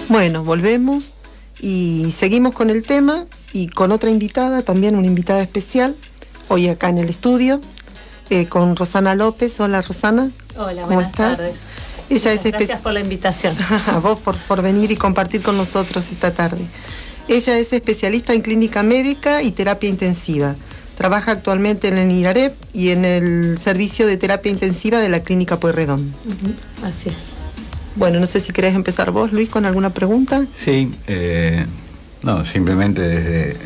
Bueno, volvemos y seguimos con el tema y con otra invitada, también una invitada especial, hoy acá en el estudio, con Rosana López. Hola, Rosana. Hola, ¿cómo buenas estás? tardes. Gracias por la invitación. A vos por venir y compartir con nosotros esta tarde. Ella es especialista en clínica médica y terapia intensiva. Trabaja actualmente en el INAREP y en el servicio de terapia intensiva de la clínica Pueyrredón. Así es. Bueno, no sé si querés empezar vos, Luis, con alguna pregunta. Sí, no, simplemente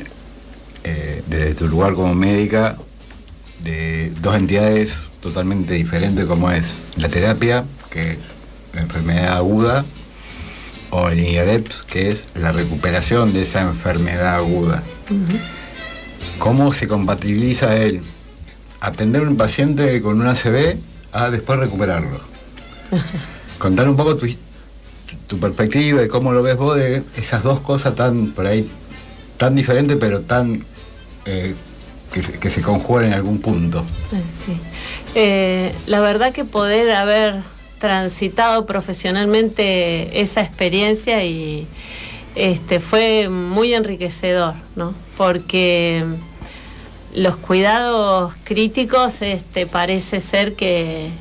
desde tu lugar como médica, de dos entidades totalmente diferentes como es la terapia, que es la enfermedad aguda, o el INAREP, que es la recuperación de esa enfermedad aguda. ¿Cómo se compatibiliza el atender a un paciente con un ACV a después recuperarlo? Contar un poco tu perspectiva de cómo lo ves vos de esas dos cosas por ahí tan diferentes, pero tan que se conjugan en algún punto. Sí. La verdad que poder haber transitado profesionalmente esa experiencia y fue muy enriquecedor, ¿no? Porque los cuidados críticos parece ser que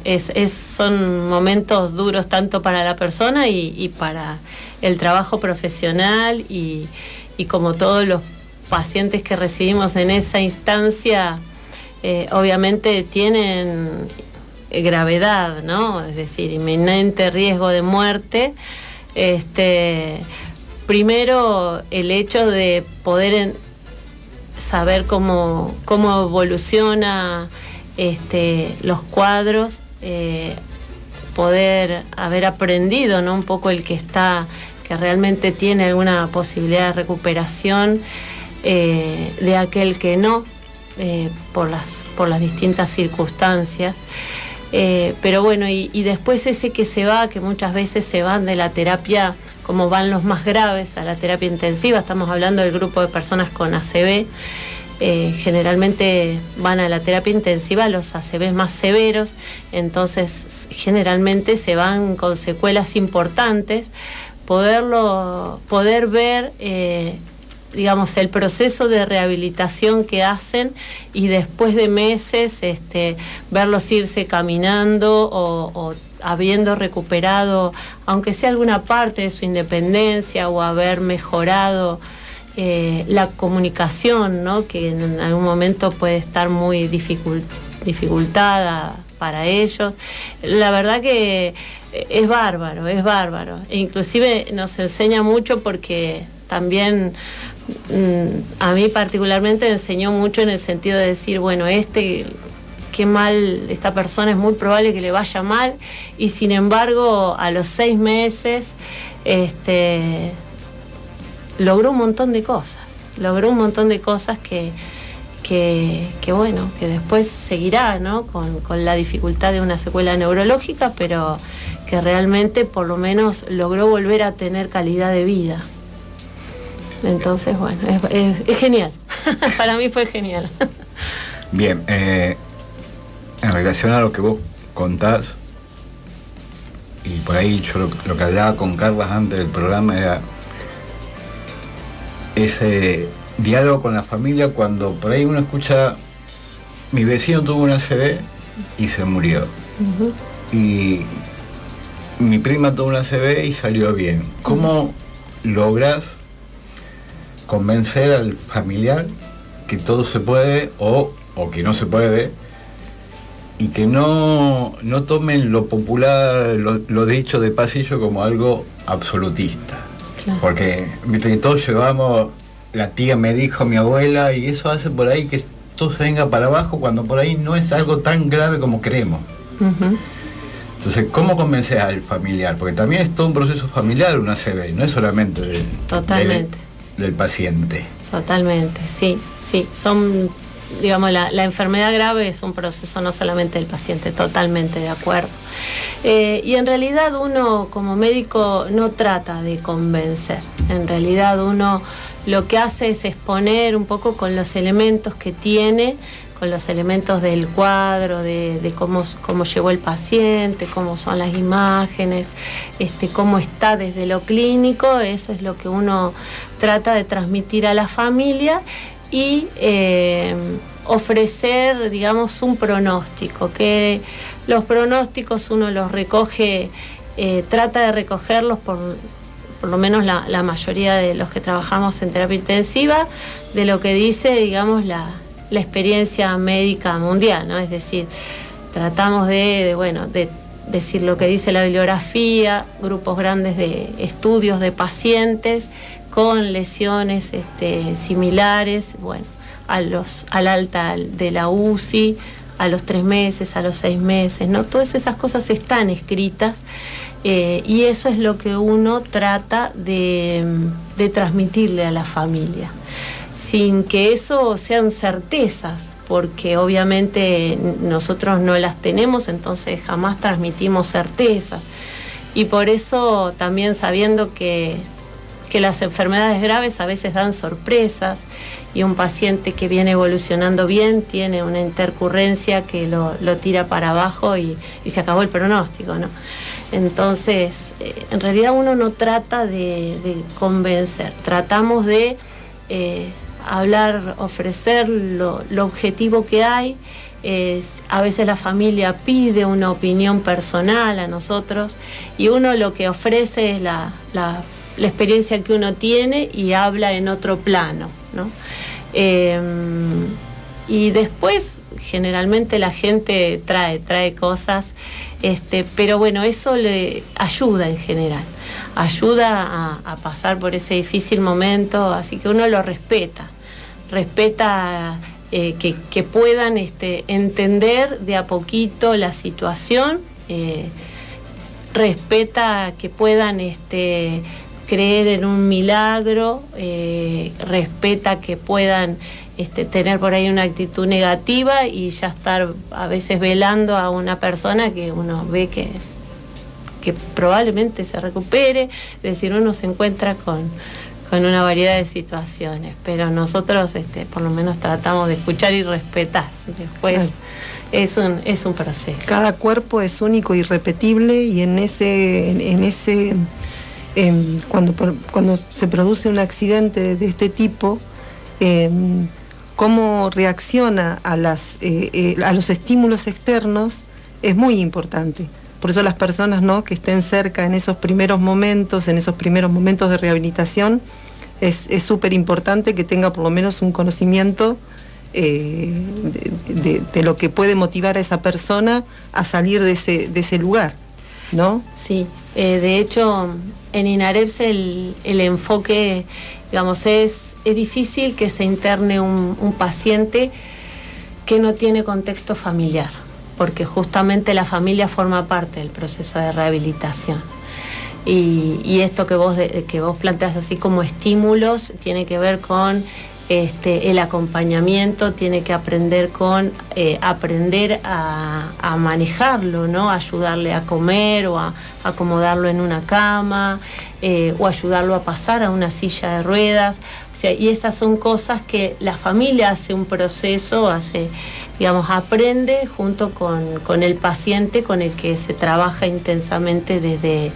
son momentos duros tanto para la persona y para el trabajo profesional y como todos los pacientes que recibimos en esa instancia obviamente tienen gravedad, ¿no? Es decir, inminente riesgo de muerte. Primero el hecho de poder saber cómo evoluciona los cuadros, poder haber aprendido, ¿no? Un poco el que realmente tiene alguna posibilidad de recuperación, de aquel que no, por las distintas circunstancias. Pero bueno, y después ese que se va, que muchas veces se van de la terapia, como van los más graves, a la terapia intensiva. Estamos hablando del grupo de personas con ACV. Generalmente van a la terapia intensiva los ACV más severos, entonces generalmente se van con secuelas importantes. Poder ver digamos, el proceso de rehabilitación que hacen y después de meses verlos irse caminando o habiendo recuperado, aunque sea alguna parte de su independencia, o haber mejorado la comunicación, ¿no? Que en algún momento puede estar muy dificultada para ellos. La verdad que es bárbaro, es bárbaro. E inclusive nos enseña mucho porque también a mí particularmente me enseñó mucho en el sentido de decir, bueno, qué mal, esta persona es muy probable que le vaya mal, y sin embargo a los 6 meses logró un montón de cosas que bueno, que después seguirá, ¿no? con la dificultad de una secuela neurológica, pero que realmente por lo menos logró volver a tener calidad de vida. Entonces, bueno, es genial. Para mí fue genial. Bien, en relación a lo que vos contás, y por ahí yo lo que hablaba con Carlos antes del programa era ese diálogo con la familia, cuando por ahí uno escucha, mi vecino tuvo una ACV y se murió. Y mi prima tuvo una ACV y salió bien. ¿Cómo lográs convencer al familiar que todo se puede o que no se puede, y que no tomen lo popular, lo dicho de pasillo como algo absolutista? Claro. Porque viste que todos llevamos, la tía me dijo, mi abuela, y eso hace por ahí que todo se venga para abajo, cuando por ahí no es algo tan grave como creemos. Entonces, ¿cómo convencer al familiar? Porque también es todo un proceso familiar una ACV, no es solamente del paciente. Totalmente, sí. Son, digamos, la enfermedad grave es un proceso no solamente del paciente, totalmente de acuerdo. Y en realidad uno como médico no trata de convencer, en realidad uno lo que hace es exponer un poco con los elementos que tiene, los elementos del cuadro, de cómo llegó el paciente, cómo son las imágenes, cómo está desde lo clínico. Eso es lo que uno trata de transmitir a la familia y ofrecer, digamos, un pronóstico, que los pronósticos uno los recoge, trata de recogerlos por lo menos la mayoría de los que trabajamos en terapia intensiva, de lo que dice, digamos, la experiencia médica mundial, ¿no? Es decir, tratamos de decir lo que dice la bibliografía, grupos grandes de estudios de pacientes con lesiones similares, bueno, al alta de la UCI, a los 3 meses, a los 6 meses, ¿no? Todas esas cosas están escritas, y eso es lo que uno trata de transmitirle a la familia, sin que eso sean certezas, porque obviamente nosotros no las tenemos, entonces jamás transmitimos certezas. Y por eso también, sabiendo que las enfermedades graves a veces dan sorpresas, y un paciente que viene evolucionando bien tiene una intercurrencia que lo tira para abajo y se acabó el pronóstico, ¿no? Entonces, en realidad uno no trata de convencer, tratamos de hablar, ofrecer lo objetivo que hay. A veces la familia pide una opinión personal a nosotros, y uno lo que ofrece es la experiencia que uno tiene y habla en otro plano, ¿no? Y después generalmente la gente trae cosas, pero bueno, eso le ayuda en general, ayuda a pasar por ese difícil momento, así que uno lo respeta que puedan entender de a poquito la situación, respeta que puedan creer en un milagro, respeta que puedan tener por ahí una actitud negativa y ya estar a veces velando a una persona que uno ve que probablemente se recupere. Es decir, uno se encuentra con una variedad de situaciones, pero nosotros por lo menos tratamos de escuchar y respetar. Después es un proceso. Cada cuerpo es único y irrepetible, y cuando se produce un accidente de este tipo, cómo reacciona a los estímulos externos es muy importante. Por eso las personas, ¿no?, que estén cerca en esos primeros momentos de rehabilitación, es súper importante que tenga por lo menos un conocimiento de lo que puede motivar a esa persona a salir de ese lugar, ¿no? Sí, de hecho en INAREPS el enfoque, digamos, es difícil que se interne un paciente que no tiene contexto familiar, porque justamente la familia forma parte del proceso de rehabilitación. Y esto que vos planteas así como estímulos tiene que ver con el acompañamiento, tiene que aprender a manejarlo, ¿no? Ayudarle a comer o a acomodarlo en una cama, o ayudarlo a pasar a una silla de ruedas. O sea, y esas son cosas que la familia hace un proceso, aprende junto con el paciente con el que se trabaja intensamente desde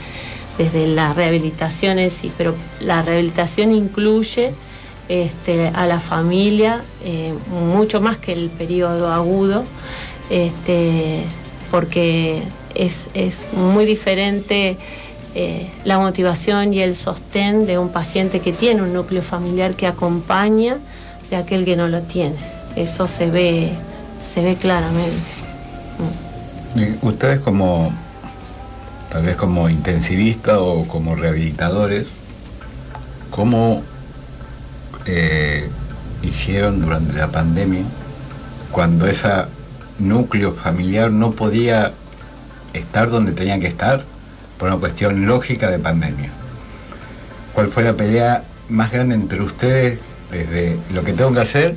la rehabilitación en sí, pero la rehabilitación incluye a la familia mucho más que el periodo agudo, porque es muy diferente la motivación y el sostén de un paciente que tiene un núcleo familiar que acompaña de aquel que no lo tiene. Eso se ve claramente. Ustedes tal vez como intensivistas o como rehabilitadores, ¿cómo hicieron durante la pandemia cuando ese núcleo familiar no podía estar donde tenían que estar por una cuestión lógica de pandemia? ¿Cuál fue la pelea más grande entre ustedes desde lo que tengo que hacer,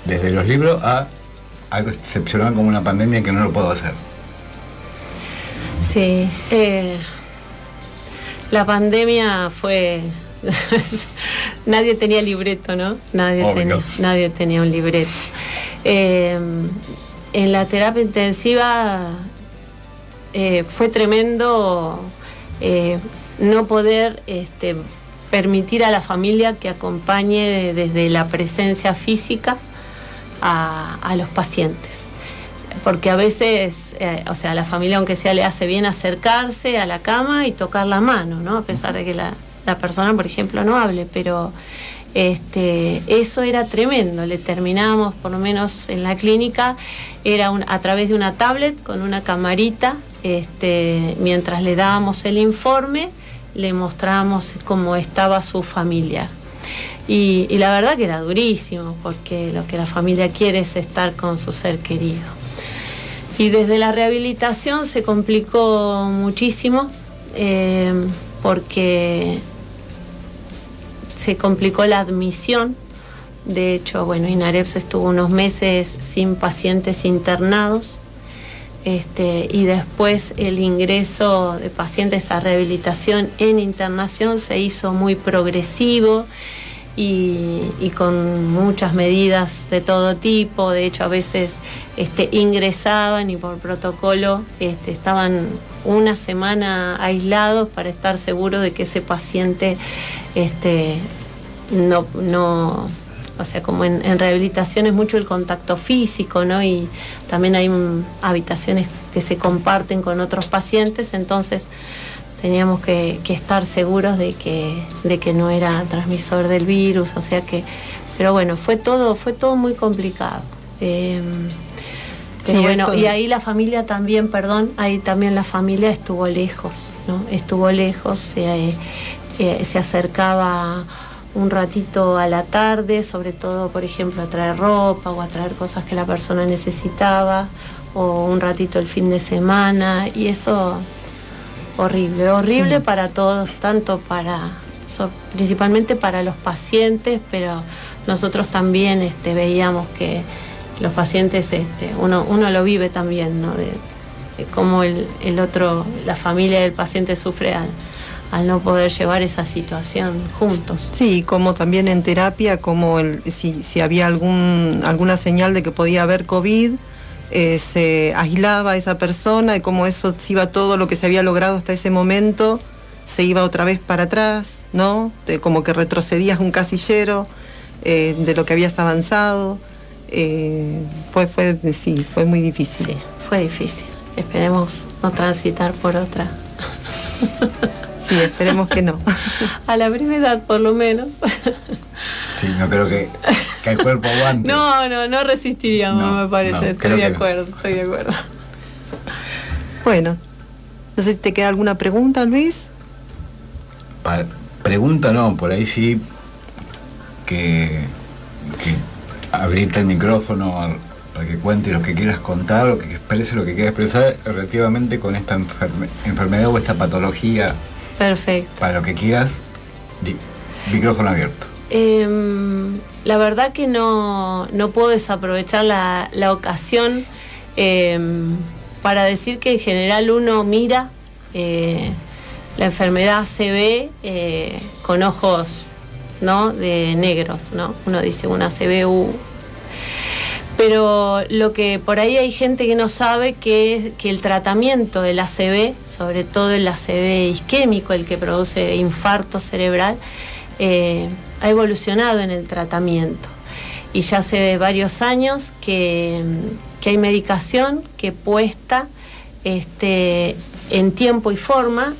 desde los libros, a algo excepcional como una pandemia que no lo puedo hacer? Sí, la pandemia fue... nadie tenía libreto, ¿no? Nadie tenía un libreto. En la terapia intensiva fue tremendo no poder permitir a la familia que acompañe desde la presencia física a los pacientes. Porque a veces, a la familia, aunque sea, le hace bien acercarse a la cama y tocar la mano, ¿no? A pesar de que la persona, por ejemplo, no hable, pero eso era tremendo. Le terminábamos, por lo menos en la clínica, era a través de una tablet con una camarita, mientras le dábamos el informe, le mostrábamos cómo estaba su familia. Y la verdad que era durísimo, porque lo que la familia quiere es estar con su ser querido. Y desde la rehabilitación se complicó muchísimo, porque se complicó la admisión. De hecho, INAREPS estuvo unos meses sin pacientes internados, y después el ingreso de pacientes a rehabilitación en internación se hizo muy progresivo y con muchas medidas de todo tipo. De hecho, a veces ingresaban y por protocolo estaban una semana aislados para estar seguros de que ese paciente no, o sea, como en rehabilitación es mucho el contacto físico, ¿no? Y también hay habitaciones que se comparten con otros pacientes, entonces teníamos que estar seguros de que no era transmisor del virus, o sea que, pero bueno, fue todo muy complicado. Pero bueno, y ahí la familia también, ahí también la familia estuvo lejos, ¿no? Estuvo lejos, se acercaba un ratito a la tarde, sobre todo, por ejemplo, a traer ropa o a traer cosas que la persona necesitaba, o un ratito el fin de semana, y eso horrible para todos, tanto principalmente para los pacientes, pero nosotros también veíamos que los pacientes, uno lo vive también, ¿no? De cómo el otro, la familia del paciente sufre al no poder llevar esa situación juntos. Sí, como también en terapia, como si había alguna señal de que podía haber COVID, se aislaba a esa persona, y como eso se iba, todo lo que se había logrado hasta ese momento se iba otra vez para atrás, ¿no? Como que retrocedías un casillero de lo que habías avanzado. Fue muy difícil. Sí, fue difícil. Esperemos no transitar por otra. Sí, esperemos que no. A la brevedad, por lo menos. Sí, no creo que el cuerpo aguante. No resistiríamos, no, me parece. No, estoy de acuerdo. Bueno, no sé si te queda alguna pregunta, Luis. Pregunta no, por ahí sí que abrirte el micrófono para que cuentes lo que quieras contar, o que exprese lo que quieras expresar relativamente con esta enfermedad o esta patología. Perfecto. Para lo que quieras, micrófono abierto. La verdad que no puedo desaprovechar la ocasión para decir que en general uno mira la enfermedad ACV con ojos, ¿no? De negros, ¿no? Uno dice una ACV, pero lo que por ahí hay gente que no sabe que el tratamiento del ACV, sobre todo el ACV isquémico, el que produce infarto cerebral, ha evolucionado en el tratamiento. Y ya hace varios años que hay medicación que puesta en tiempo y forma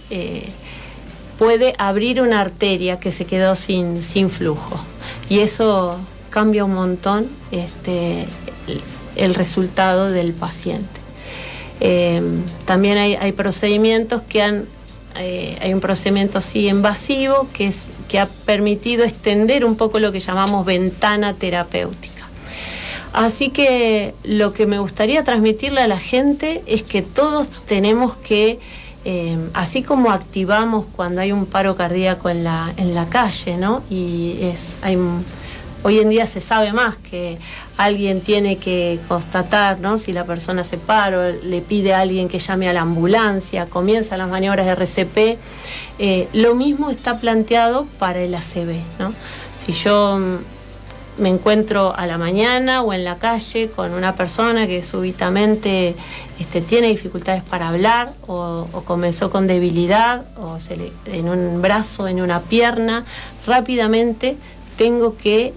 puede abrir una arteria que se quedó sin flujo. Y eso cambia un montón el resultado del paciente. También hay procedimientos que hay un procedimiento invasivo que ha permitido extender un poco lo que llamamos ventana terapéutica. Así que lo que me gustaría transmitirle a la gente es que todos tenemos que, así como activamos cuando hay un paro cardíaco en la calle, ¿no? Hoy en día se sabe más que alguien tiene que constatar, ¿no? Si la persona se para, le pide a alguien que llame a la ambulancia, comienzan las maniobras de RCP. Lo mismo está planteado para el ACV, ¿no? Si yo me encuentro a la mañana o en la calle con una persona que súbitamente tiene dificultades para hablar o comenzó con debilidad o en un brazo, en una pierna, rápidamente tengo que,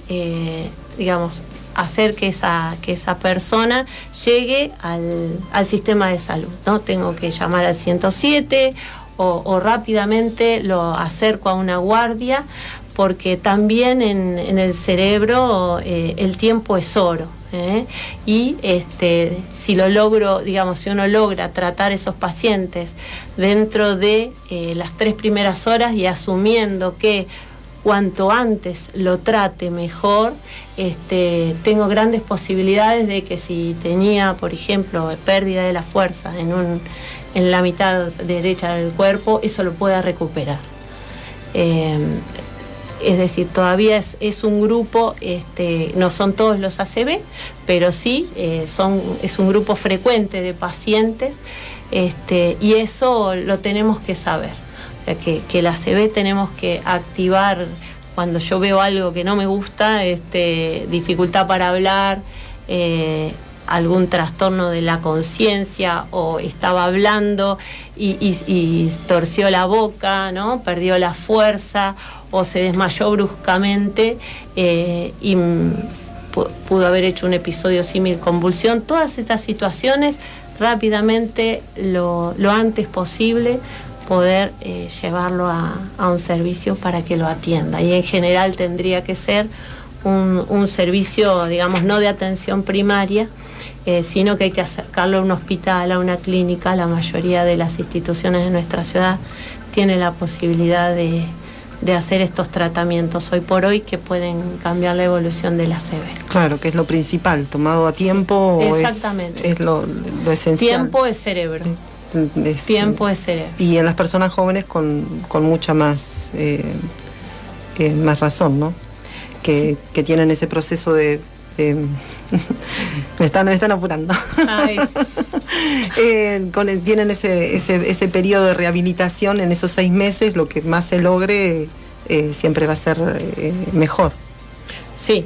hacer que esa persona llegue al sistema de salud, ¿no? Tengo que llamar al 107 o rápidamente lo acerco a una guardia, porque también en el cerebro el tiempo es oro, y si lo logro, si uno logra tratar esos pacientes dentro de las 3 primeras horas y asumiendo que cuanto antes lo trate mejor, tengo grandes posibilidades de que si tenía, por ejemplo, pérdida de la fuerza en la mitad derecha del cuerpo, eso lo pueda recuperar. Es decir, todavía es un grupo, no son todos los ACV, pero sí es un grupo frecuente de pacientes, y eso lo tenemos que saber. O sea, que el ACV tenemos que activar cuando yo veo algo que no me gusta, dificultad para hablar, algún trastorno de la conciencia, o estaba hablando y torció la boca, ¿no? Perdió la fuerza o se desmayó bruscamente y pudo haber hecho un episodio símil convulsión. Todas estas situaciones rápidamente, lo antes posible, poder llevarlo a un servicio para que lo atienda. Y en general tendría que ser un servicio, no de atención primaria, sino que hay que acercarlo a un hospital, a una clínica. La mayoría de las instituciones de nuestra ciudad tienen la posibilidad de hacer estos tratamientos hoy por hoy que pueden cambiar la evolución de la ACV. Claro, que es lo principal, tomado a tiempo. Sí, exactamente. Es lo esencial. Tiempo es cerebro. Tiempo es cerebro. Y en las personas jóvenes con mucha más razón, ¿no? Que tienen ese proceso de me están apurando. Tienen ese periodo de rehabilitación en esos 6 meses. Lo que más se logre siempre va a ser mejor. Sí,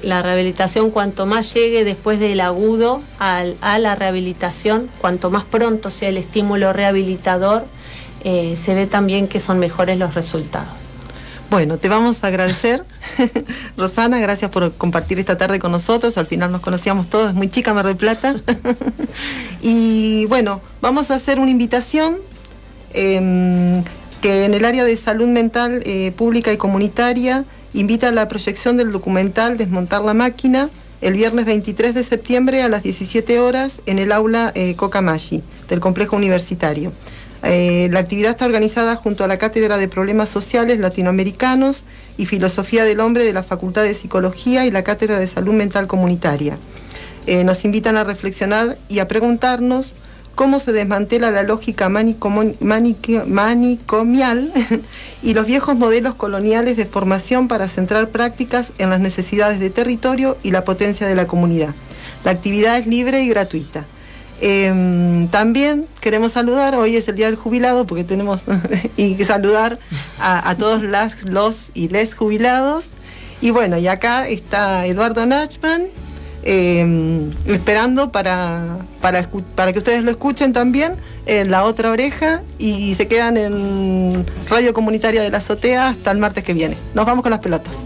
la rehabilitación, cuanto más llegue después del agudo a la rehabilitación, cuanto más pronto sea el estímulo rehabilitador, se ve también que son mejores los resultados. Bueno, te vamos a agradecer, Rosana, gracias por compartir esta tarde con nosotros. Al final nos conocíamos todos, es muy chica Mar del Plata. Y bueno, vamos a hacer una invitación que en el área de salud mental pública y comunitaria invita a la proyección del documental Desmontar la máquina el viernes 23 de septiembre a las 17 horas en el aula Cocamachi del complejo universitario. La actividad está organizada junto a la Cátedra de Problemas Sociales Latinoamericanos y Filosofía del Hombre de la Facultad de Psicología y la Cátedra de Salud Mental Comunitaria. Nos invitan a reflexionar y a preguntarnos cómo se desmantela la lógica manicomial y los viejos modelos coloniales de formación para centrar prácticas en las necesidades de territorio y la potencia de la comunidad. La actividad es libre y gratuita. También queremos saludar, hoy es el Día del Jubilado, porque tenemos y saludar a todos los y les jubilados. Y bueno, y acá está Eduardo Nachman, esperando para que ustedes lo escuchen también en La Otra Oreja, y se quedan en Radio Comunitaria de la Azotea hasta el martes que viene. Nos vamos con las pelotas.